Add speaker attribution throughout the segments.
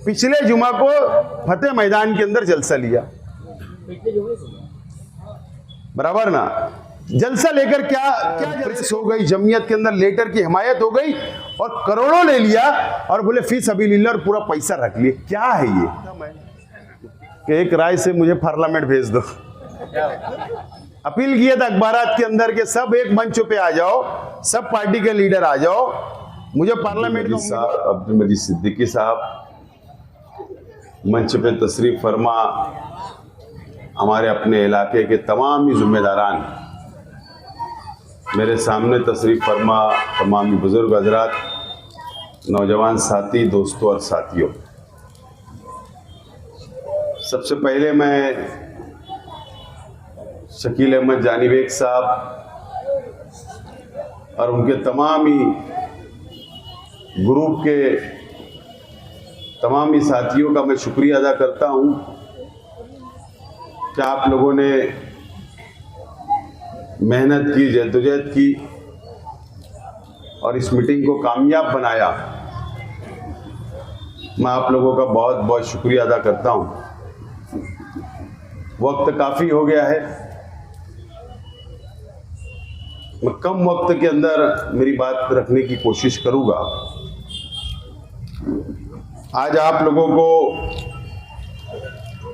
Speaker 1: पिछले जुमा को फतेह मैदान के अंदर जलसा लिया, बराबर ना। जलसा लेकर क्या क्या प्रेस हो गई, जमीयत के अंदर लेटर की हिमायत हो गई और करोड़ों ले लिया और बोले फी सबीलिल्लाह और पूरा पैसा रख लिए। क्या है ये कि एक राय से मुझे पार्लियामेंट भेज दो। अपील किया था अखबारात के अंदर के सब एक मंच पे आ जाओ, सब पार्टी के लीडर आ जाओ, मुझे पार्लियामेंट में
Speaker 2: अब्दुल मजीद सिद्दीकी साहब मंच पे तशरीफ फरमा, हमारे अपने इलाके के तमाम ही जिम्मेदारान मेरे सामने तशरीफ फरमा, तमाम ही बुजुर्ग हजरात, नौजवान साथी, दोस्तों और साथियों, सबसे पहले मैं शकील अहमद जानीबेग साहब और उनके तमाम ही ग्रुप के तमाम ही साथियों का मैं शुक्रिया अदा करता हूं कि आप लोगों ने मेहनत की, जद्दोजहद की और इस मीटिंग को कामयाब बनाया। मैं आप लोगों का बहुत बहुत शुक्रिया अदा करता हूं। वक्त काफ़ी हो गया है, मैं कम वक्त के अंदर मेरी बात रखने की कोशिश करूंगा। आज आप लोगों को,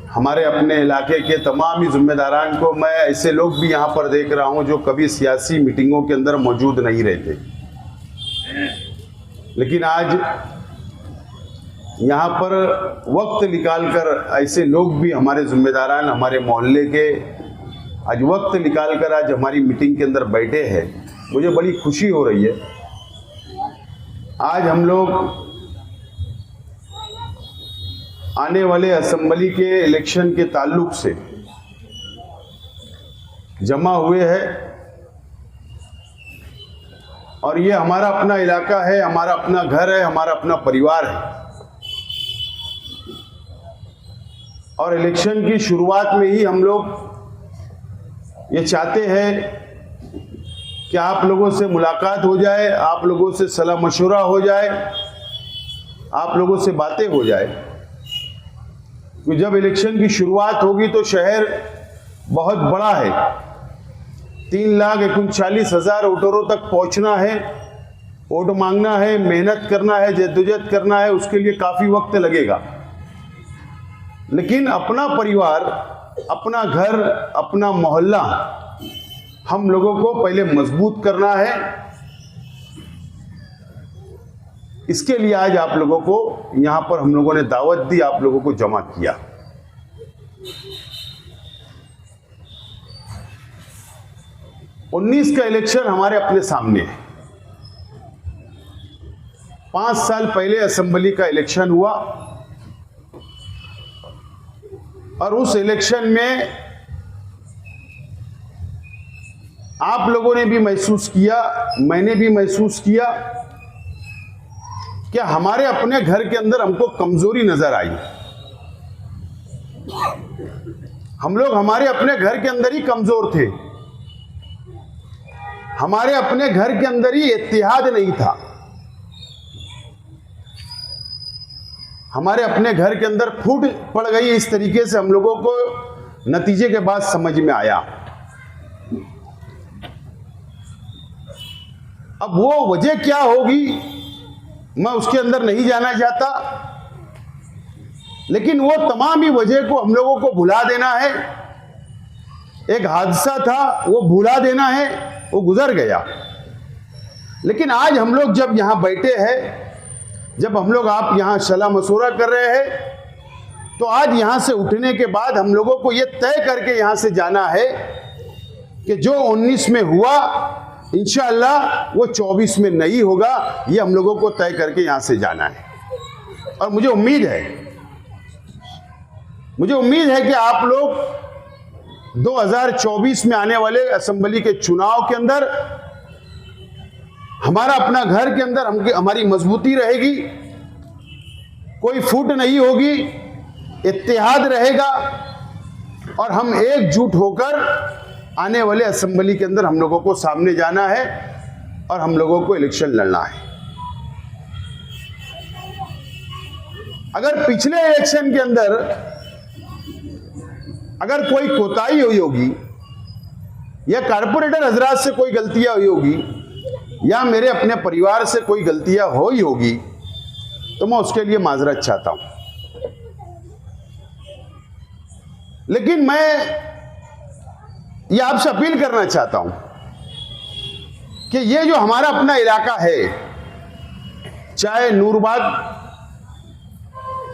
Speaker 2: हमारे अपने इलाके के तमाम ही जिम्मेदारान को, मैं ऐसे लोग भी यहाँ पर देख रहा हूँ जो कभी सियासी मीटिंगों के अंदर मौजूद नहीं रहते, लेकिन आज यहाँ पर वक्त निकालकर ऐसे लोग भी हमारे जिम्मेदारान, हमारे मोहल्ले के आज वक्त निकालकर आज हमारी मीटिंग के अंदर बैठे हैं। मुझे बड़ी खुशी हो रही है। आज हम लोग आने वाले असेंबली के इलेक्शन के ताल्लुक से जमा हुए हैं और ये हमारा अपना इलाका है, हमारा अपना घर है, हमारा अपना परिवार है और इलेक्शन की शुरुआत में ही हम लोग ये चाहते हैं कि आप लोगों से मुलाकात हो जाए, आप लोगों से सलाह मशवरा हो जाए, आप लोगों से बातें हो जाए। क्योंकि जब इलेक्शन की शुरुआत होगी तो शहर बहुत बड़ा है, 3,39,000 वोटरों तक पहुंचना है, वोट मांगना है, मेहनत करना है, जद्दोजहद करना है, उसके लिए काफ़ी वक्त लगेगा। लेकिन अपना परिवार, अपना घर, अपना मोहल्ला हम लोगों को पहले मजबूत करना है। इसके लिए आज आप लोगों को यहां पर हम लोगों ने दावत दी, आप लोगों को जमा किया। उन्नीस का इलेक्शन हमारे अपने सामने है। 5 साल पहले असेंबली का इलेक्शन हुआ और उस इलेक्शन में आप लोगों ने भी महसूस किया, मैंने भी महसूस किया कि हमारे अपने घर के अंदर हमको कमजोरी नजर आई। हम लोग हमारे अपने घर के अंदर ही कमजोर थे, हमारे अपने घर के अंदर ही इत्तेहाद नहीं था, हमारे अपने घर के अंदर फूट पड़ गई। इस तरीके से हम लोगों को नतीजे के बाद समझ में आया। अब वो वजह क्या होगी मैं उसके अंदर नहीं जाना चाहता, लेकिन वो तमाम ही वजह को हम लोगों को भुला देना है। एक हादसा था, वो भुला देना है, वो गुजर गया। लेकिन आज हम लोग जब यहाँ बैठे हैं, जब हम लोग आप यहाँ सलाह मशवरा कर रहे हैं, तो आज यहाँ से उठने के बाद हम लोगों को ये तय करके यहाँ से जाना है कि जो 19 में हुआ इंशाअल्लाह वो 24 में नहीं होगा। ये हम लोगों को तय करके यहाँ से जाना है। और मुझे उम्मीद है कि आप लोग 2024 में आने वाले असेंबली के चुनाव के अंदर हमारा अपना घर के अंदर हमारी मजबूती रहेगी, कोई फूट नहीं होगी, इत्तेहाद रहेगा और हम एकजुट होकर आने वाले असेंबली के अंदर हम लोगों को सामने जाना है और हम लोगों को इलेक्शन लड़ना है। अगर पिछले इलेक्शन के अंदर अगर कोई कोताही हुई होगी या कारपोरेटर हजरात से कोई गलतियां हुई होगी या मेरे अपने परिवार से कोई गलतियां हुई होगी तो मैं उसके लिए माजरत चाहता हूं। लेकिन मैं ये आपसे अपील करना चाहता हूं कि ये जो हमारा अपना इलाका है, चाहे नूरबाग,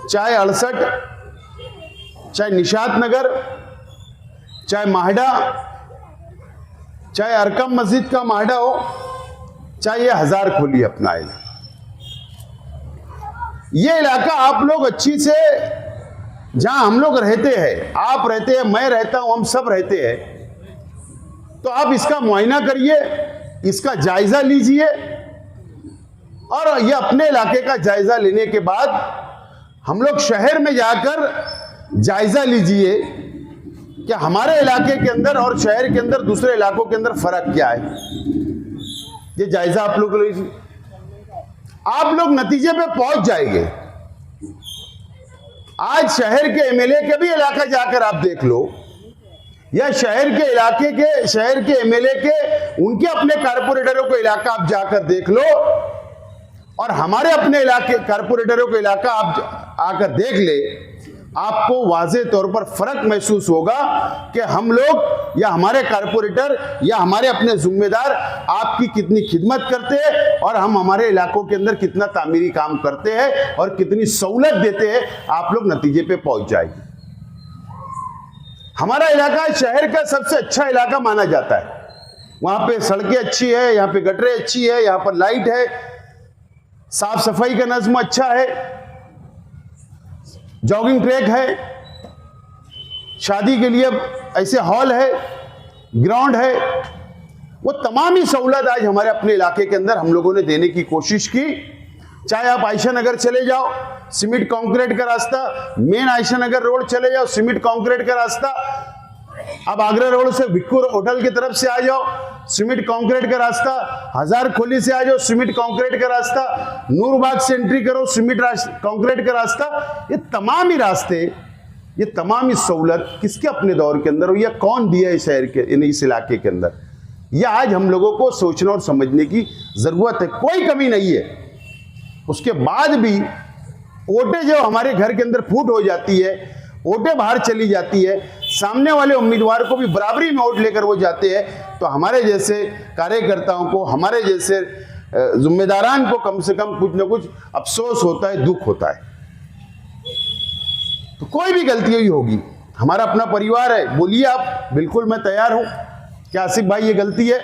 Speaker 2: चाहे 68, चाहे निशात नगर, चाहे माहडा, चाहे अरकम मस्जिद का माहडा हो, चाहे ये हजार खोली अपना इलाका, ये इलाका आप लोग अच्छी से, जहां हम लोग रहते हैं, आप रहते हैं, मैं रहता हूं, हम सब रहते हैं, तो आप इसका मुआयना करिए, इसका जायजा लीजिए और ये अपने इलाके का जायजा लेने के बाद हम लोग शहर में जाकर जायजा लीजिए कि हमारे इलाके के अंदर और शहर के अंदर दूसरे इलाकों के अंदर फर्क क्या है। ये जायजा आप लोग लीजिए, आप लोग नतीजे पे पहुंच जाएंगे। आज शहर के एमएलए के भी इलाका जाकर आप देख लो, या शहर के इलाके के, शहर के एमएलए के उनके अपने कारपोरेटरों को इलाका आप जाकर देख लो और हमारे अपने इलाके कारपोरेटरों को इलाका आप आकर देख ले, आपको वाज़े तौर पर फर्क महसूस होगा कि हम लोग या हमारे कारपोरेटर या हमारे अपने जिम्मेदार आपकी कितनी खिदमत करते हैं और हम हमारे इलाकों के अंदर कितना तामीरी काम करते हैं और कितनी सहूलत देते हैं। आप लोग नतीजे पे पहुंच जाएंगे। हमारा इलाका शहर का सबसे अच्छा इलाका माना जाता है। वहां पे सड़कें अच्छी है, यहाँ पे गटरें अच्छी है, यहाँ पर लाइट है, साफ सफाई का नज़्म अच्छा है, जॉगिंग ट्रैक है, शादी के लिए ऐसे हॉल है, ग्राउंड है। वो तमाम ही सहूलत आज हमारे अपने इलाके के अंदर हम लोगों ने देने की कोशिश की। चाहे आप आयशा नगर चले जाओ, सीमेंट कंक्रीट का रास्ता, मेन आयशा नगर रोड चले जाओ, सीमेंट कंक्रीट का रास्ता। अब आगरा रोड से विक्कुर होटल की तरफ से आ जाओ, सीमेंट कंक्रीट का रास्ता। हजार खोली से आ जाओ, सीमेंट कंक्रीट का रास्ता। नूरबाग से एंट्री करो, सीमेंट कंक्रीट का रास्ता। ये तमाम ही रास्ते, ये तमाम ही सहूलत किसके अपने दौर के अंदर, या कौन दिया है शहर के, इस इलाके के अंदर, यह आज हम लोगों को सोचने और समझने की जरूरत है। कोई कमी नहीं है। उसके बाद भी वोटें जो हमारे घर के अंदर फूट हो जाती है, वोटें बाहर चली जाती है, सामने वाले उम्मीदवार को भी बराबरी में वोट लेकर वो जाते हैं, तो हमारे जैसे कार्यकर्ताओं को, हमारे जैसे जिम्मेदारान को कम से कम कुछ ना कुछ अफसोस होता है, दुख होता है। तो कोई भी गलती हुई होगी, हमारा अपना परिवार है, बोलिए आप, बिल्कुल मैं तैयार हूं कि आसिफ भाई ये गलती है,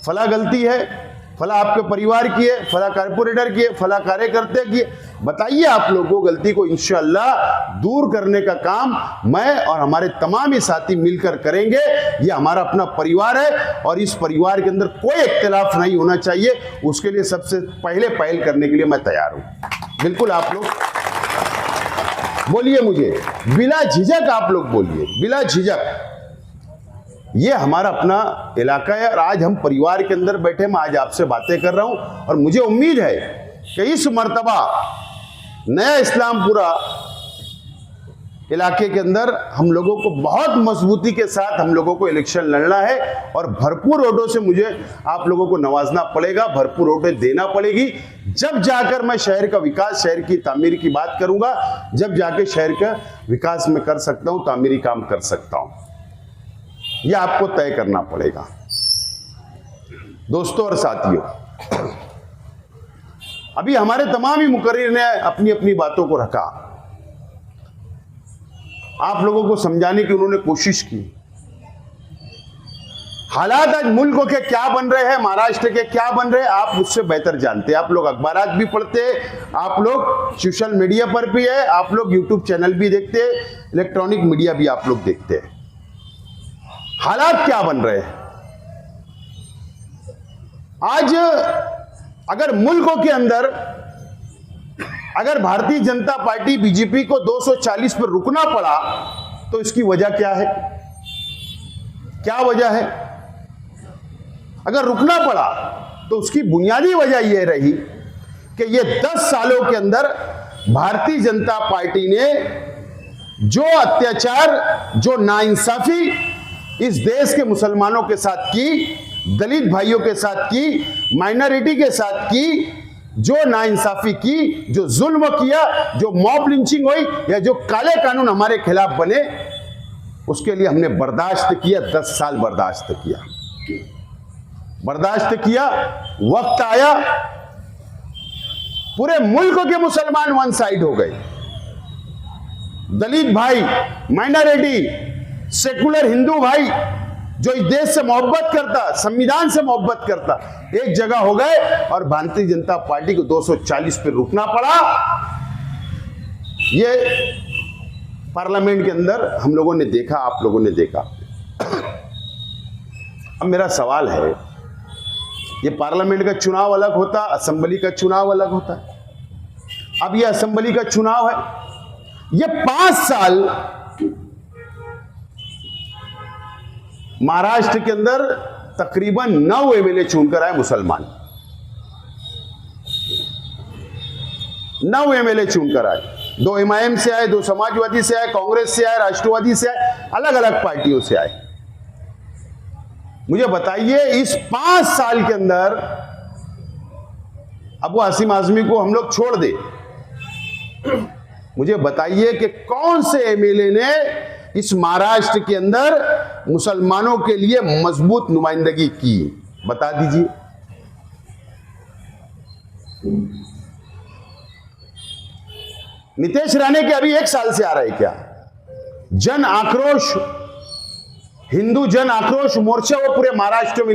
Speaker 2: फला गलती है, फला आपके परिवार की है, फला कारपोरेटर की है, फला कार्यकर्ता की है, बताइए आप लोगों को। गलती को इंशाअल्लाह दूर करने का काम मैं और हमारे तमाम ही साथी मिलकर करेंगे। ये हमारा अपना परिवार है और इस परिवार के अंदर कोई इख्तिलाफ नहीं होना चाहिए। उसके लिए सबसे पहले पहल करने के लिए मैं तैयार हूं। बिल्कुल आप लोग बोलिए, मुझे बिला झिझक आप लोग बोलिए, बिला झिझक। ये हमारा अपना इलाका है और आज हम परिवार के अंदर बैठे, मैं आज आपसे बातें कर रहा हूं और मुझे उम्मीद है कि इस मर्तबा नया इस्लामपुरा इलाके के अंदर हम लोगों को बहुत मजबूती के साथ हम लोगों को इलेक्शन लड़ना है और भरपूर वोटों से मुझे आप लोगों को नवाजना पड़ेगा, भरपूर वोटें देना पड़ेगी। जब जाकर मैं शहर का विकास, शहर की तामीर की बात करूंगा, जब जाके शहर का विकास में कर सकता हूं, तामीरी काम कर सकता हूं। यह आपको तय करना पड़ेगा। दोस्तों और साथियों, अभी हमारे तमाम ही मुकर्रिर ने अपनी अपनी बातों को रखा, आप लोगों को समझाने की उन्होंने कोशिश की। हालात आज मुल्क के क्या बन रहे हैं, महाराष्ट्र के क्या बन रहे हैं, आप मुझसे बेहतर जानते हैं। आप लोग अखबारात भी पढ़ते हैं, आप लोग सोशल मीडिया पर भी है, आप लोग यूट्यूब चैनल भी देखते हैं, इलेक्ट्रॉनिक मीडिया भी आप लोग देखते हैं। हालात क्या बन रहे हैं आज। अगर मुल्कों के अंदर अगर भारतीय जनता पार्टी बीजेपी को 240 पर रुकना पड़ा तो इसकी वजह क्या है, क्या वजह है? अगर रुकना पड़ा तो उसकी बुनियादी वजह यह रही कि ये 10 सालों के अंदर
Speaker 1: भारतीय जनता पार्टी ने जो अत्याचार, जो नाइंसाफी इस देश के मुसलमानों के साथ की, दलित भाइयों के साथ की, माइनॉरिटी के साथ की, जो नाइंसाफी की, जो जुल्म किया, जो मॉब लिंचिंग हुई या जो काले कानून हमारे खिलाफ बने, उसके लिए हमने बर्दाश्त किया, 10 साल बर्दाश्त किया। वक्त आया, पूरे मुल्क के मुसलमान वन साइड हो गए। दलित भाई, माइनॉरिटी, सेकुलर हिंदू भाई जो इस देश से मोहब्बत करता, संविधान से मोहब्बत करता, एक जगह हो गए और भारतीय जनता पार्टी को 240 पे रुकना पड़ा। ये पार्लियामेंट के अंदर हम लोगों ने देखा, आप लोगों ने देखा। अब मेरा सवाल है, ये पार्लियामेंट का चुनाव अलग होता, असेंबली का चुनाव अलग होता है। अब ये असेंबली का चुनाव है, ये 5 साल महाराष्ट्र के अंदर तकरीबन 9 एमएलए चुनकर आए मुसलमान। 9 एमएलए चुनकर आए, 2 एमआईएम से आए, 2 समाजवादी से आए, कांग्रेस से आए, राष्ट्रवादी से आए, अलग अलग पार्टियों से आए। मुझे बताइए, इस 5 साल के अंदर, अब वो आसिम आजमी को हम लोग छोड़ दे, मुझे बताइए कि कौन से एमएलए ने इस महाराष्ट्र के अंदर मुसलमानों के लिए मजबूत नुमाइंदगी की, बता दीजिए। नीतीश राणे के अभी 1 साल से आ रहा है क्या? जन आक्रोश, हिंदू जन आक्रोश मोर्चा वो पूरे महाराष्ट्र में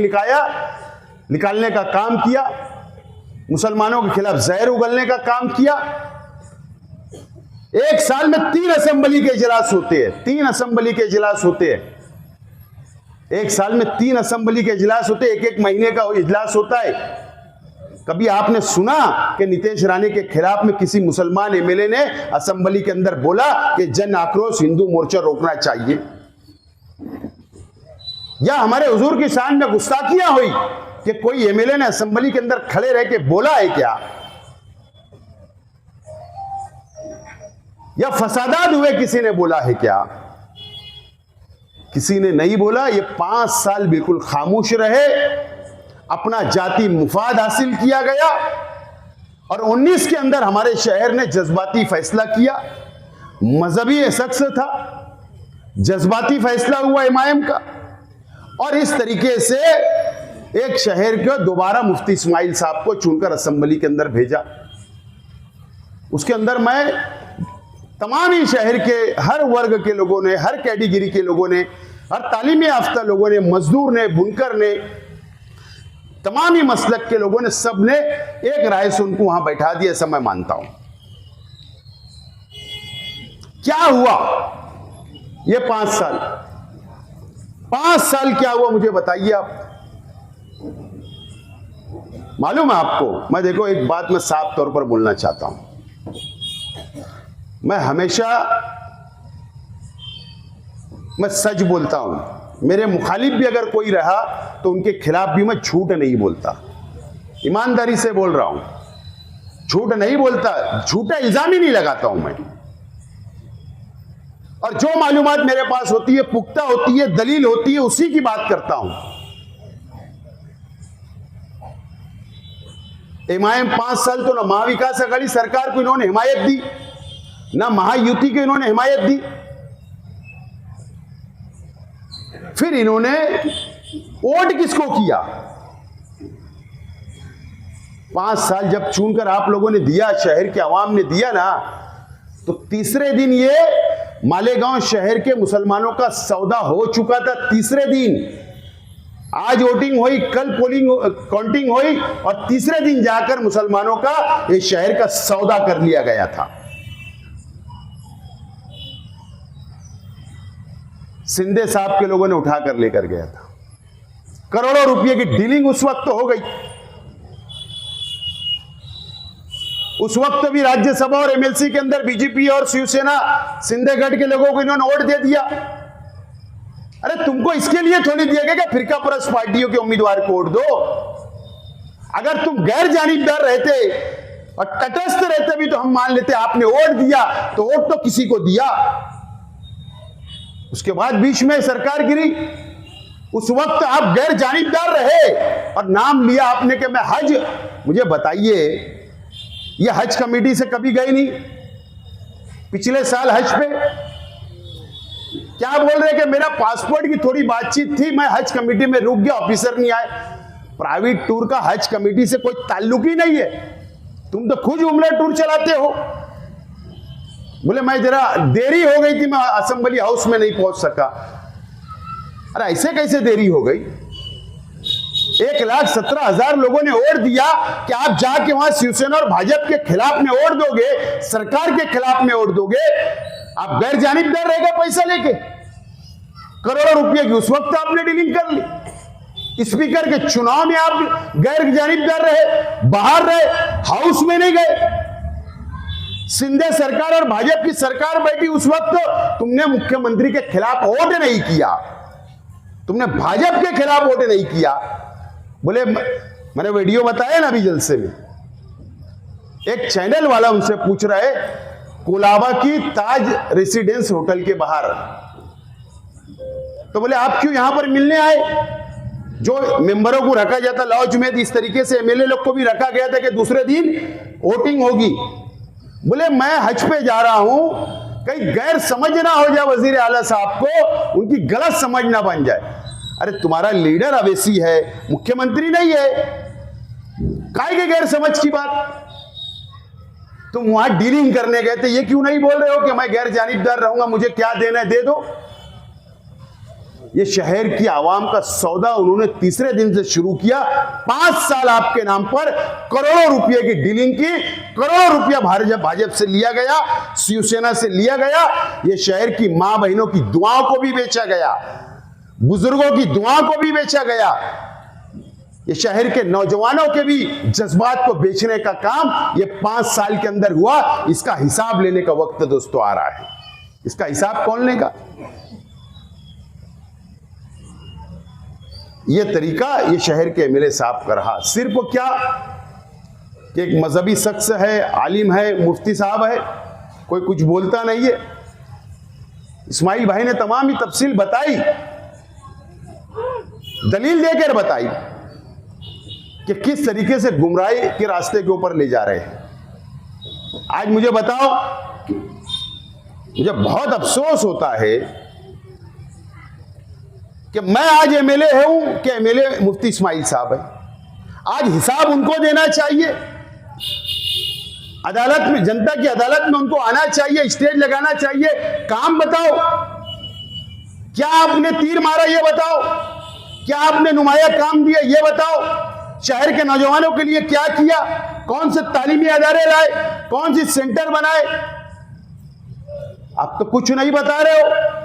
Speaker 1: निकालने का काम किया, मुसलमानों के खिलाफ जहर उगलने का काम किया। 1 साल में 3 असेंबली के इजलास होते हैं, 3 असेंबली के इजलास होते हैं। 1 साल में 3 असेंबली के इजलास होते हैं, 1-1 महीने का इजलास होता है। कभी आपने सुना कि नीतीश राणे के खिलाफ में किसी मुसलमान एमएलए ने असेंबली के अंदर बोला कि जन आक्रोश हिंदू मोर्चा रोकना चाहिए? या हमारे हुजूर की शान में गुस्ताखियां हुई कि कोई एमएलए ने असेंबली के अंदर खड़े रह के बोला है क्या? या फसादात हुए किसी ने बोला है क्या? किसी ने नहीं बोला। ये 5 साल बिल्कुल खामोश रहे, अपना जाति मुफाद हासिल किया गया और 19 के अंदर हमारे शहर ने जज्बाती फैसला किया। मजहबी शख्स था, जज्बाती फैसला हुआ एमआईएम का, और इस तरीके से एक शहर को दोबारा मुफ्ती इस्माइल साहब को चुनकर असेंबली के अंदर भेजा। उसके अंदर मैं तमाम ही शहर के हर वर्ग के लोगों ने, हर कैटेगरी के लोगों ने, हर तालीम याफ्ता लोगों ने, मजदूर ने, बुनकर ने, तमाम ही मसलक के लोगों ने, सब ने एक राय से उनको वहां बैठा दिया, ऐसा मैं मानता हूं। क्या हुआ ये 5 साल? 5 साल क्या हुआ मुझे बताइए आप। मालूम है आपको, मैं देखो एक बात मैं साफ तौर पर बोलना चाहता हूं। मैं हमेशा सच बोलता हूं। मेरे मुखालिफ भी अगर कोई रहा तो उनके खिलाफ भी मैं झूठ नहीं बोलता, ईमानदारी से बोल रहा हूं, झूठ नहीं बोलता, झूठा इल्जाम ही नहीं लगाता हूं मैं। और जो मालूमात मेरे पास होती है, पुख्ता होती है, दलील होती है, उसी की बात करता हूं। एमआईएम 5 साल तो ना महाविकास अघाड़ी सरकार को इन्होंने हिमायत दी, ना महायुति को इन्होंने हिमायत दी। फिर इन्होंने वोट किसको किया? 5 साल जब चुनकर आप लोगों ने दिया, शहर के अवाम ने दिया ना, तो तीसरे दिन ये मालेगांव शहर के मुसलमानों का सौदा हो चुका था। तीसरे दिन, आज वोटिंग हुई, कल पोलिंग काउंटिंग हुई, और तीसरे दिन जाकर मुसलमानों का इस शहर का सौदा कर लिया गया था। सिंधे साहब के लोगों ने उठाकर लेकर गया था। करोड़ों रुपए की डीलिंग उस वक्त तो हो गई। उस वक्त भी राज्यसभा और एमएलसी के अंदर बीजेपी और शिवसेना सिंधे गढ़ के लोगों को इन्होंने वोट दे दिया। अरे तुमको इसके लिए थोड़ी दिया गया कि फिरका परस्त पार्टियों के उम्मीदवार को वोट दो। अगर तुम गैर जानिबदार रहते,
Speaker 2: और तटस्थ रहते भी तो हम मान लेते आपने वोट दिया तो वोट तो किसी को दिया। उसके बाद बीच में सरकार गिरी, उस वक्त आप गैर जानिबदार रहे और नाम लिया आपने कि मैं हज। मुझे बताइए, ये हज कमेटी से कभी गई नहीं? पिछले साल हज पे क्या बोल रहे कि मेरा पासपोर्ट की थोड़ी बातचीत थी, मैं हज कमेटी में रुक गया, ऑफिसर नहीं आए। प्राइवेट टूर का हज कमेटी से कोई ताल्लुक ही नहीं है, तुम तो खुद उम्र टूर चलाते हो। बोले मैं जरा देरी हो गई थी, मैं असेंबली हाउस में नहीं पहुंच सका। अरे ऐसे कैसे देरी हो गई? 1,17,000 लोगों ने वोट दिया कि आप जाके वहां शिवसेना और भाजपा के खिलाफ में वोट दोगे, सरकार के खिलाफ में वोट दोगे, आप गैर जानिबदार रहेगा पैसा लेके। करोड़ों रुपए की उस वक्त आपने डीलिंग कर ली। स्पीकर के चुनाव में आप गैर जानिबदार रहे, बाहर रहे, हाउस में नहीं गए। सिंधे सरकार और भाजपा की सरकार बैठी उस वक्त, तुमने मुख्यमंत्री के खिलाफ वोट नहीं किया, तुमने भाजपा के खिलाफ वोट नहीं किया। बोले मैंने वीडियो बताया ना अभी जलसे में, एक चैनल वाला उनसे पूछ रहा है कोलाबा की ताज रेसिडेंस होटल के बाहर, तो बोले आप क्यों यहां पर मिलने आए? जो मेंबरों को रखा जाता लॉज में, इस तरीके से एमएलए लोग को भी रखा गया था कि दूसरे दिन वोटिंग होगी। बोले मैं हज पे जा रहा हूं, कहीं गैर समझ ना हो जाए वजीर आला साहब को, उनकी गलत समझ ना बन जाए। अरे तुम्हारा लीडर अवैसी है, मुख्यमंत्री नहीं है, काहे के गैर समझ की बात? तुम वहां डीलिंग करने गए थे, ये क्यों नहीं बोल रहे हो कि मैं गैर जानिबदार रहूंगा, मुझे क्या देना है दे दो? ये शहर की आवाम का सौदा उन्होंने तीसरे दिन से शुरू किया। 5 साल आपके नाम पर करोड़ों रुपए की डीलिंग की, करोड़ों रुपया भाजपा से लिया गया, शिवसेना से लिया गया। ये शहर की मां बहनों की दुआओं को भी बेचा गया, बुजुर्गों की दुआओं को भी बेचा गया। ये शहर के नौजवानों के भी जज्बात को बेचने का काम ये 5 साल के अंदर हुआ। इसका हिसाब लेने का वक्त दोस्तों आ रहा है। इसका हिसाब कौन लेगा? ये तरीका ये शहर के एमएलए साहब का रहा। सिर्फ क्या कि एक मजहबी शख्स है, आलिम है, मुफ्ती साहब है, कोई कुछ बोलता नहीं है। इस्माइल भाई ने तमाम ही तफसील बताई, दलील देकर बताई कि किस तरीके से गुमराही के रास्ते के ऊपर ले जा रहे हैं। आज मुझे बताओ, मुझे बहुत अफसोस होता है कि मैं आज एमएलए हूं कि एमएलए मुफ्ती इस्माइल साहब है। आज हिसाब उनको देना चाहिए, अदालत में, जनता की अदालत में उनको आना चाहिए, स्टेज लगाना चाहिए। काम बताओ, क्या आपने तीर मारा ये बताओ, क्या आपने नुमाया काम दिया ये बताओ, शहर के नौजवानों के लिए क्या किया, कौन से तालीमी अदारे लाए, कौन सी सेंटर बनाए? आप तो कुछ नहीं बता रहे हो।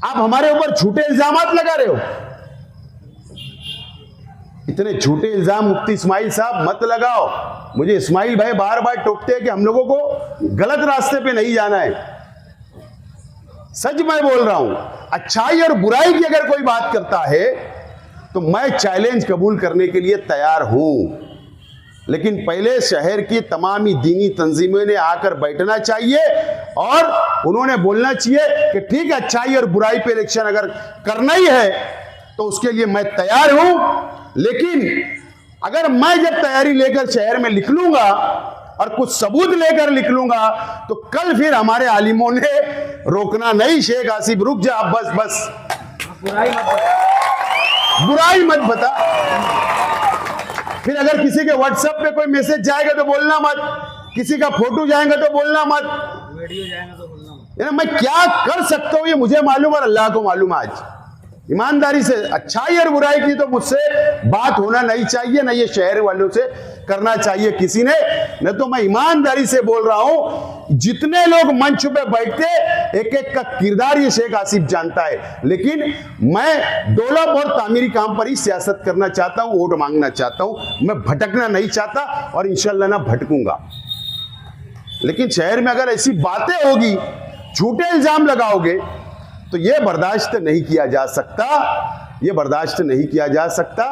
Speaker 2: आप हमारे ऊपर झूठे इल्जामात लगा रहे हो। इतने झूठे इल्जाम मुफ्ती इस्माइल साहब मत लगाओ। मुझे इस्माइल भाई बार बार टोकते हैं कि हम लोगों को गलत रास्ते पे नहीं जाना है। सच मैं बोल रहा हूं, अच्छाई और बुराई की अगर कोई बात करता है तो मैं चैलेंज कबूल करने के लिए तैयार हूं, लेकिन पहले शहर की तमाम ही दीनी तंजीमों ने आकर बैठना चाहिए और उन्होंने बोलना चाहिए कि ठीक है, अच्छाई और बुराई पे इलेक्शन अगर करना ही है तो उसके लिए मैं तैयार हूं। लेकिन अगर मैं जब तैयारी लेकर शहर में निकलूंगा और कुछ सबूत लेकर निकलूंगा तो कल फिर हमारे आलिमों ने रोकना नहीं। शेख आसिफ रुक जा, बस बस, बुराई मत बता। फिर अगर किसी के व्हाट्सएप पे कोई मैसेज जाएगा तो बोलना मत, किसी का फोटो जाएगा तो बोलना मत, वीडियो जाएगा तो बोलना मत। मैं क्या कर सकता हूं ये मुझे मालूम और अल्लाह को मालूम। आज ईमानदारी से अच्छाई और बुराई की तो मुझसे बात होना नहीं चाहिए, ना ये शहर वालों से करना चाहिए किसी ने। नहीं तो मैं ईमानदारी से बोल रहा हूं, जितने लोग मंच पे बैठते एक एक का किरदार ये शेख आसिफ जानता है। लेकिन मैं डेवलप और तामीरी काम पर ही सियासत करना चाहता हूं, वोट मांगना चाहता हूं। मैं भटकना नहीं चाहता और इंशाल्लाह ना भटकूंगा। लेकिन शहर में अगर ऐसी बातें होगी, झूठे इल्जाम लगाओगे तो यह बर्दाश्त नहीं किया जा सकता।
Speaker 1: ये बर्दाश्त नहीं किया जा सकता।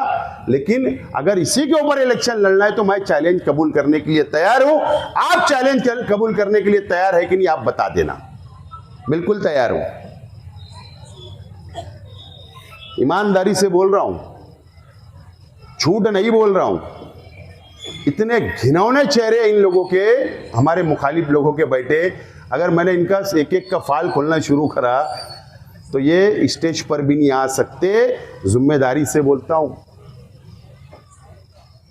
Speaker 1: लेकिन अगर इसी के ऊपर इलेक्शन लड़ना है तो मैं चैलेंज कबूल करने के लिए तैयार हूं। आप चैलेंज कबूल करने के लिए तैयार है कि नहीं, आप बता देना। बिल्कुल तैयार हूं, ईमानदारी से बोल रहा हूं, झूठ नहीं बोल रहा हूं। इतने घिनौने चेहरे इन लोगों के, हमारे मुखालिफ लोगों के बैठे, अगर मैंने इनका एक एक का फाल खोलना शुरू करा तो ये स्टेज पर भी नहीं आ सकते, जिम्मेदारी से बोलता हूं।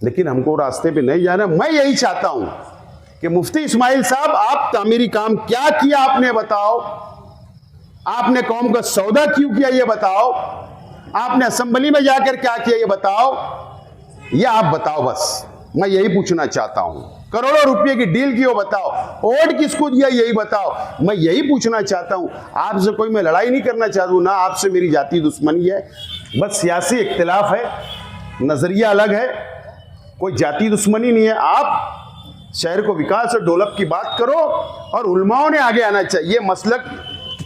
Speaker 1: लेकिन हमको रास्ते पे नहीं जाना। मैं यही चाहता हूं कि मुफ्ती इस्माइल साहब, आप तामीरी काम क्या किया आपने बताओ, आपने कौम का सौदा क्यों किया ये बताओ, आपने असेंबली में जाकर क्या किया ये बताओ, ये आप बताओ। बस मैं यही पूछना चाहता हूं। करोड़ों रुपए की डील की वो बताओ, वोट किसको दिया यही बताओ। मैं यही पूछना चाहता हूं। आपसे कोई मैं लड़ाई नहीं करना चाहता हूं, ना आपसे मेरी जाति दुश्मनी है, बस सियासी इख्तिलाफ है, नजरिया अलग है, कोई जाति दुश्मनी नहीं है। आप शहर को विकास और डेवलप की बात करो और उलमाओं ने आगे आना चाहिए। मसलक,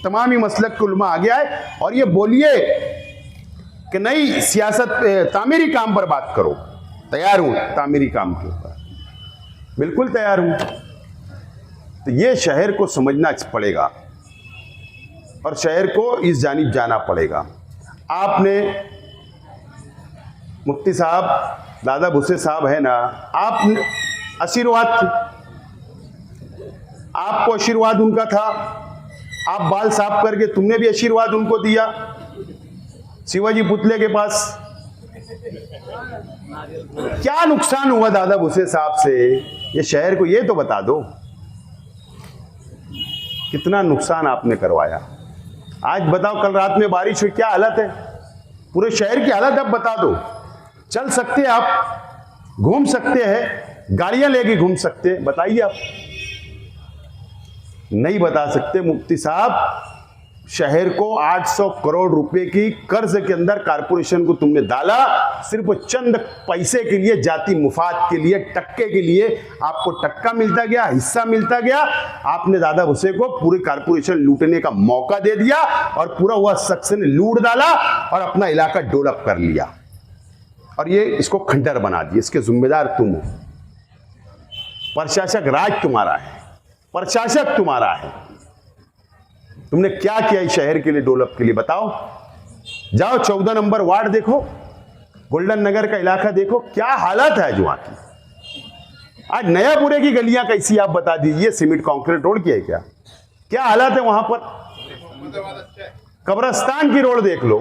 Speaker 1: तमाम ही मसलक के उलमा आगे आए और ये बोलिए कि नई सियासत तामीरी काम पर बात करो। तैयार हूं तामीरी काम के ऊपर, बिल्कुल तैयार हूं। तो ये शहर को समझना पड़ेगा और शहर को इस जानिब जाना पड़ेगा। आपने मुफ्ती साहब, दादा भुसे साहब है ना, आप आशीर्वाद थे, आपको आशीर्वाद उनका था, आप बाल साफ करके तुमने भी आशीर्वाद उनको दिया शिवाजी पुतले के पास। क्या नुकसान हुआ दादा भुसे साहब से, ये शहर को ये तो बता दो, कितना नुकसान आपने करवाया। आज बताओ, कल रात में बारिश हुई, क्या हालत है पूरे शहर की हालत, अब बता दो। चल सकते हैं आप, घूम सकते हैं, गाड़ियां लेके घूम सकते हैं, बताइए आप। नहीं बता सकते। मुफ्ती साहब, शहर को 800 करोड़ रुपए की कर्ज के अंदर कारपोरेशन को तुमने डाला, सिर्फ चंद पैसे के लिए, जाति मुफाद के लिए, टक्के के लिए। आपको टक्का मिलता गया, हिस्सा मिलता गया। आपने दादा भुसे को पूरी कारपोरेशन लूटने का मौका दे दिया और पूरा वह शख्स ने लूट डाला और अपना इलाका डेवलप कर लिया और ये इसको खंडर बना दिया। इसके जिम्मेदार तुम हो। प्रशासक राज तुम्हारा है, प्रशासक तुम्हारा है। तुमने क्या किया इस शहर के लिए, डेवलप के लिए, बताओ। जाओ 14 नंबर वार्ड देखो, गोल्डन नगर का इलाका देखो, क्या हालत है जो वहां की। आज नयापुरे की गलियां कैसी, आप बता दीजिए। सीमेंट कंक्रीट रोड की है क्या, क्या हालत है वहां पर। कब्रस्तान की रोड देख लो,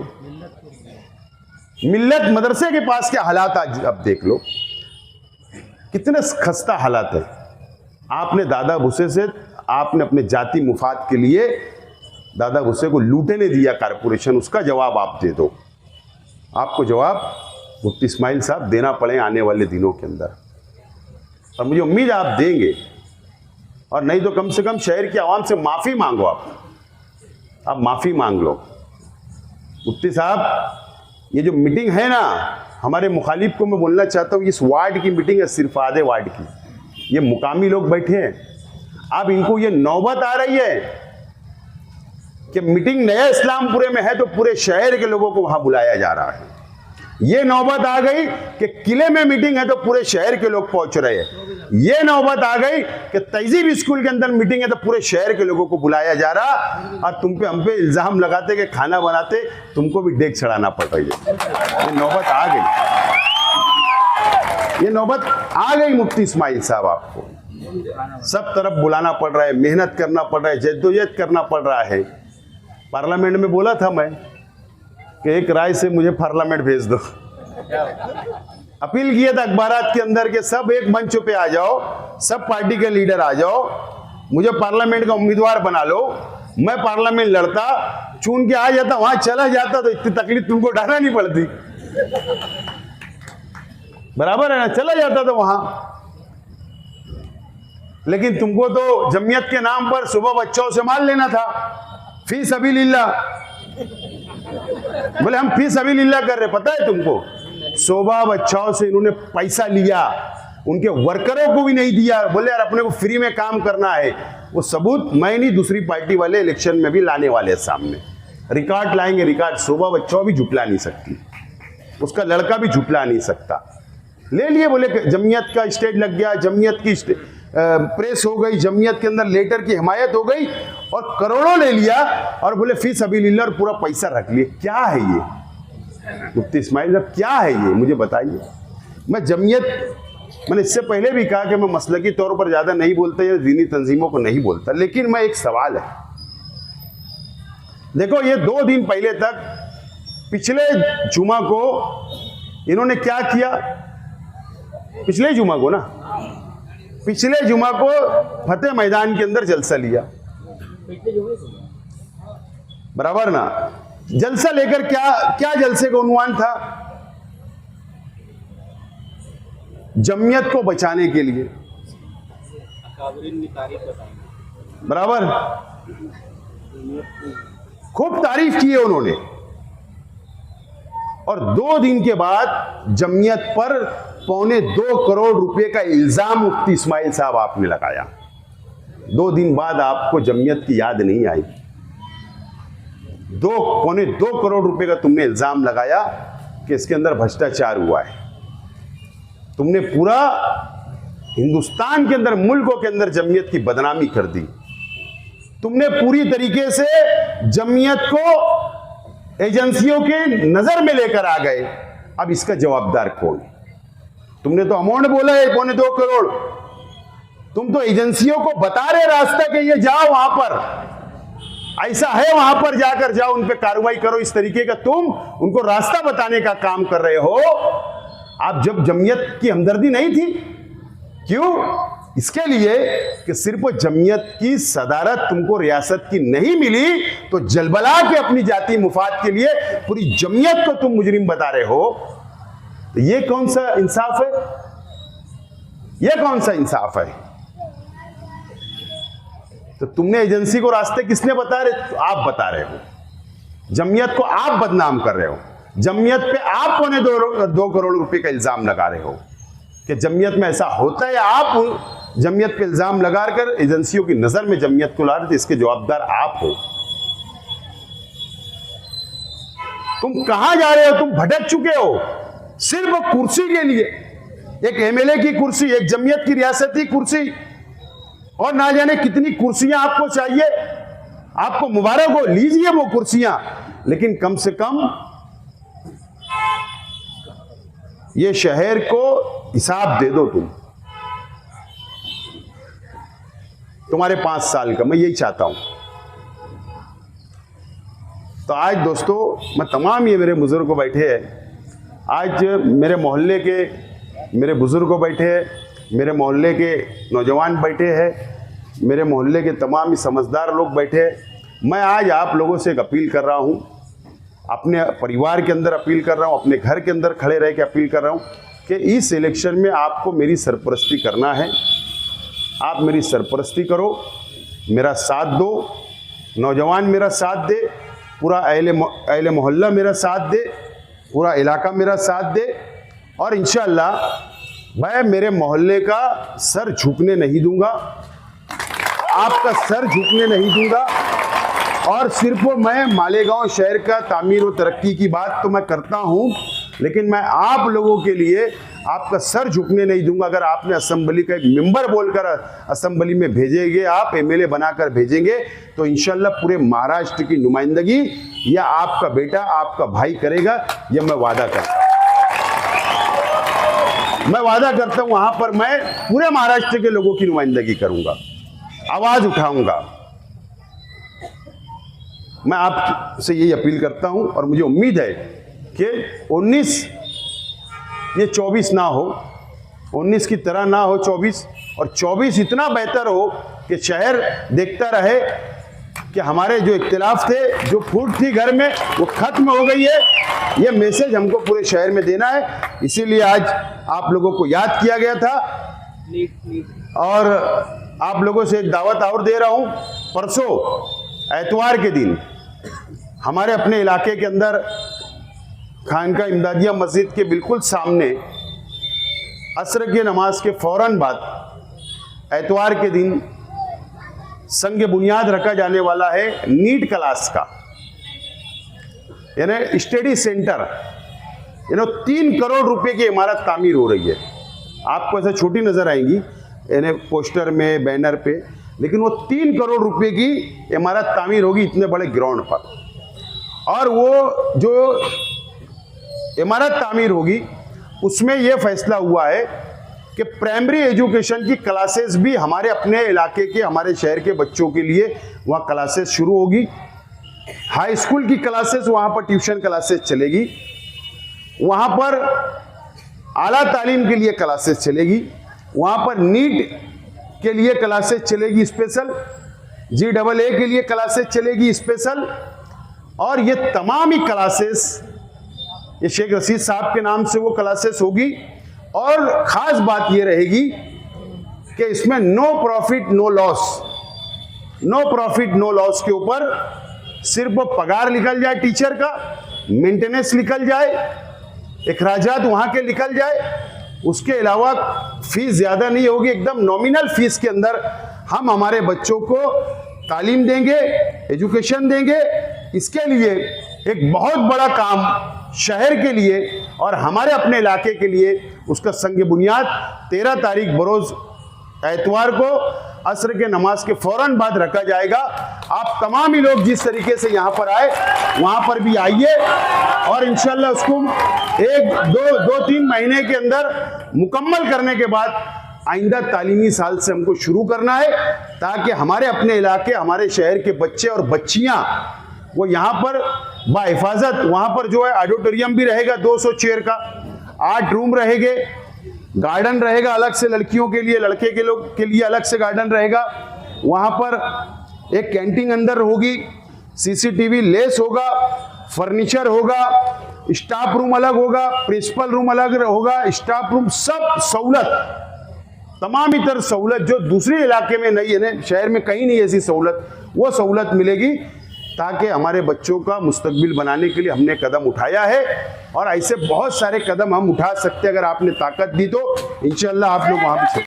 Speaker 1: मिल्लत मदरसे के पास क्या हालात आज अब देख लो, कितने खस्ता हालात है। आपने दादा भुसे से, आपने अपने जाति मुफाद के लिए दादा भुसे को लूटने दिया कारपोरेशन, उसका जवाब आप दे दो। आपको जवाब मुफ्ती इस्माइल साहब देना पड़े आने वाले दिनों के अंदर, और मुझे उम्मीद आप देंगे। और नहीं तो कम से कम शहर की आवाम से माफ़ी मांगो। आप माफ़ी मांग लो। मुफ्ती साहब, ये जो मीटिंग है ना, हमारे मुखालिफ को मैं बोलना चाहता हूँ, इस वार्ड की मीटिंग है, सिर्फ आधे वार्ड की। ये मुकामी लोग बैठे हैं, अब इनको ये नौबत आ रही है कि मीटिंग नया इस्लामपुरे में है तो पूरे शहर के लोगों को वहां बुलाया जा रहा है। ये नौबत आ गई कि किले में मीटिंग है तो पूरे शहर के लोग पहुंच रहे हैं। ये नौबत आ गई कि तहजीब स्कूल के अंदर मीटिंग है तो पूरे शहर के लोगों को बुलाया जा रहा, और तुम पे हम पे इल्जाम लगाते कि खाना बनाते तुमको भी डेग चढ़ाना पड़ रही है। ये नौबत आ गई, ये नौबत आ गई मुफ्ती इस्माइल साहब। आपको सब तरफ बुलाना पड़ रहा है, मेहनत करना पड़ रहा है, जद्दोजहद करना पड़ रहा है। पार्लियामेंट में बोला था मैं कि एक राय से मुझे पार्लियामेंट भेज दो। अपील किया था अखबारात के अंदर के सब एक मंच पे आ जाओ, सब पार्टी के लीडर आ जाओ, मुझे पार्लियामेंट का उम्मीदवार बना लो, मैं पार्लियामेंट लड़ता, चुन के आ जाता, वहां चला जाता, तो इतनी तकलीफ तुमको उठाना नहीं पड़ती। बराबर है ना, चला जाता था वहां। लेकिन तुमको तो जमीयत के नाम पर सुबह बच्चों से माल लेना था, फी सबीलिल्लाह। बोले हम फी सबीलिल्लाह कर रहे, पता है तुमको, सुबह बच्चों से इन्होंने पैसा लिया, उनके वर्करों को भी नहीं दिया। बोले यार अपने को फ्री में काम करना है। वो सबूत मैं नहीं, दूसरी पार्टी वाले इलेक्शन में भी लाने वाले सामने। रिकॉर्ड लाएंगे, रिकॉर्ड शोभा बच्चों भी झुटला नहीं सकती, उसका लड़का भी झुटला नहीं सकता। ले लिए, बोले जमीयत का स्टेज लग गया, जमीयत की प्रेस हो गई, जमीयत के अंदर लेटर की हिमायत हो गई और करोड़ों ले लिया और बोले फी सबीलिल्लाह और पूरा पैसा रख लिए। क्या है ये मुफ्ती इस्माइल साहब, क्या है ये, मुझे बताइए। मैं जमीयत, मैंने इससे पहले भी कहा कि मैं मसलकी तौर पर ज़्यादा नहीं बोलता या दीनी तंजीमों को नहीं बोलता, लेकिन मैं एक सवाल है, देखो ये 2 दिन पहले तक, पिछले जुमा को इन्होंने क्या किया, पिछले जुमा को ना, पिछले जुमा को फतेह मैदान के अंदर जलसा लिया, बराबर ना। जलसा लेकर क्या जलसे का उन्वान था, जमीयत को बचाने के लिए, बराबर, खूब तारीफ की है उन्होंने। और 2 दिन के बाद जमीयत पर 2.25 करोड़ रुपए का इल्जाम मुफ्ती इस्माइल साहब आपने लगाया। 2 दिन बाद आपको जमीयत की याद नहीं आई, 2.25 करोड़ रुपए का तुमने इल्जाम लगाया कि इसके अंदर भ्रष्टाचार हुआ है। तुमने पूरा हिंदुस्तान के अंदर, मुल्कों के अंदर जमीयत की बदनामी कर दी। तुमने पूरी तरीके से जमीयत को एजेंसियों के नजर में लेकर आ गए। अब इसका जवाबदार कौन? तुमने तो अमाउंट बोला है 2.25 करोड़, तुम तो एजेंसियों को बता रहे रास्ता कि ये जाओ वहां पर, ऐसा है वहां पर जाकर जाओ, उन पे कार्रवाई करो, इस तरीके का तुम उनको रास्ता बताने का काम कर रहे हो। आप जब जमीयत की हमदर्दी नहीं थी, क्यों? इसके लिए कि सिर्फ जमीयत की सदारत तुमको रियासत की नहीं मिली तो जलबला के अपनी जाती मुफाद के लिए पूरी जमीयत को तुम मुजरिम बता रहे हो। तो ये कौन सा इंसाफ है? ये कौन सा इंसाफ है? तो तुमने एजेंसी को रास्ते किसने बता रहे? तो आप बता रहे हो। जमीयत को आप बदनाम कर रहे हो, जमीयत पे आप 2.25 करोड़ रुपए का इल्जाम लगा रहे हो कि जमीयत में ऐसा होता है। आप जमीयत पे इल्जाम लगाकर एजेंसियों की नजर में जमीयत को ला रहे थे, इसके जवाबदार आप हो। तुम कहां जा रहे हो? तुम भटक चुके हो सिर्फ कुर्सी के लिए, एक एमएलए की कुर्सी, एक जमीयत की रियासती कुर्सी, और ना जाने कितनी कुर्सियां आपको चाहिए। आपको मुबारक हो, लीजिए वो कुर्सियां, लेकिन कम से कम ये शहर को हिसाब दे दो। तुम्हारे 5 साल का, मैं यही चाहता हूं। तो आज दोस्तों, मैं तमाम ये मेरे बुजुर्ग बैठे हैं, आज मेरे मोहल्ले के मेरे बुजुर्ग बैठे हैं, मेरे मोहल्ले के नौजवान बैठे हैं, मेरे मोहल्ले के तमाम समझदार लोग बैठे हैं। मैं आज आप लोगों से एक अपील कर रहा हूं, अपने परिवार के अंदर अपील कर रहा हूं, अपने घर के अंदर खड़े रह के अपील कर रहा हूं कि इस इलेक्शन में आपको मेरी सरपरस्ती करना है। आप मेरी सरपरस्ती करो, मेरा साथ दो, नौजवान मेरा साथ दे, पूरा अहले मोहल्ला मेरा साथ दे, पूरा इलाका मेरा साथ दे, और इंशाअल्लाह मैं मेरे मोहल्ले का सर झुकने नहीं दूंगा, आपका सर झुकने नहीं दूंगा। और सिर्फ मैं मालेगांव शहर का तामीर और तरक्की की बात तो मैं करता हूं, लेकिन मैं आप लोगों के लिए आपका सर झुकने नहीं दूंगा। अगर आपने असेंबली का एक मेंबर बोलकर असेंबली में भेजेंगे, आप एमएलए बनाकर भेजेंगे, तो इंशाल्लाह पूरे महाराष्ट्र की नुमाइंदगी या आपका बेटा, आपका भाई करेगा, यह मैं वादा करता हूं। मैं वादा करता हूं, वहां पर मैं पूरे महाराष्ट्र के लोगों की नुमाइंदगी करूंगा, आवाज उठाऊंगा। मैं आपसे यही अपील करता हूं, और मुझे उम्मीद है कि 19 ये 24 ना हो, 19 की तरह ना हो 24, और 24 इतना बेहतर हो कि शहर देखता रहे कि हमारे जो इख्तिलाफ थे, जो फूट थी घर में, वो खत्म हो गई है। ये मैसेज हमको पूरे शहर में देना है, इसीलिए आज आप लोगों को याद किया गया था। और आप लोगों से एक दावत और दे रहा हूं, परसों एतवार के दिन हमारे अपने इलाके के अंदर खानका इमदादिया मस्जिद के बिल्कुल सामने असर की नमाज के फौरन बाद एतवार के दिन संग बुनियाद रखा जाने वाला है नीट क्लास का। यानी स्टडी सेंटर, 3 करोड़ रुपए की इमारत तामीर हो रही है। आपको ऐसा छोटी नजर आएंगी यानी पोस्टर में, बैनर पे, लेकिन वो 3 करोड़ रुपए की इमारत तामीर होगी इतने बड़े ग्राउंड पर। और वो जो इमारत तामीर होगी उसमें यह फैसला हुआ है कि प्राइमरी एजुकेशन की क्लासेस भी हमारे अपने इलाके के, हमारे शहर के बच्चों के लिए वहाँ क्लासेस शुरू होगी। हाई स्कूल की क्लासेस, वहाँ पर ट्यूशन क्लासेस चलेगी, वहाँ पर आला तालीम के लिए क्लासेस चलेगी, वहाँ पर नीट के लिए क्लासेस चलेगी स्पेशल, GAA के लिए क्लासेस चलेगी स्पेशल। और ये तमाम ही क्लासेस ये शेख रशीद साहब के नाम से वो क्लासेस होगी। और ख़ास बात ये रहेगी कि इसमें no profit no loss, no profit no loss के ऊपर सिर्फ पगार निकल जाए टीचर का, मेंटेनेंस निकल जाए, अखराजात वहाँ के निकल जाए, उसके अलावा फीस ज़्यादा नहीं होगी, एकदम नॉमिनल फीस के अंदर हम हमारे बच्चों को तालीम देंगे, एजुकेशन देंगे। इसके लिए एक बहुत बड़ा काम शहर के लिए और हमारे अपने इलाके के लिए उसका संग बुनियाद 13 तारीख बरोज एतवार को असर के नमाज के फौरन बाद रखा जाएगा। आप तमाम ही लोग जिस तरीके से यहाँ पर आए वहाँ पर भी आइए और इंशाल्लाह उसको 1-2-3 महीने के अंदर मुकम्मल करने के बाद आइंदा तालीमी साल से हमको शुरू करना है, ताकि हमारे अपने इलाके, हमारे शहर के बच्चे और बच्चियाँ वो यहाँ पर बाहिफाजत, वहाँ पर जो है ऑडिटोरियम भी रहेगा 200 चेयर का, 8 रूम रहेंगे, गार्डन रहेगा अलग से लड़कियों के लिए, लड़के के लोग के लिए अलग से गार्डन रहेगा, वहाँ पर एक कैंटीन अंदर होगी, CCTV लेस होगा, फर्नीचर होगा, स्टाफ रूम अलग होगा, प्रिंसिपल रूम अलग होगा, स्टाफ रूम, सब सहूलत, तमाम इतर सहूलत जो दूसरे इलाके में नहीं है, शहर में कहीं नहीं ऐसी सहूलत, वो सहूलत मिलेगी, ताकि हमारे बच्चों का मुस्तकबिल बनाने के लिए हमने कदम उठाया है। और ऐसे बहुत सारे कदम हम उठा सकते हैं, अगर आपने ताकत दी तो इंशाल्लाह आप लोग वहाँ भी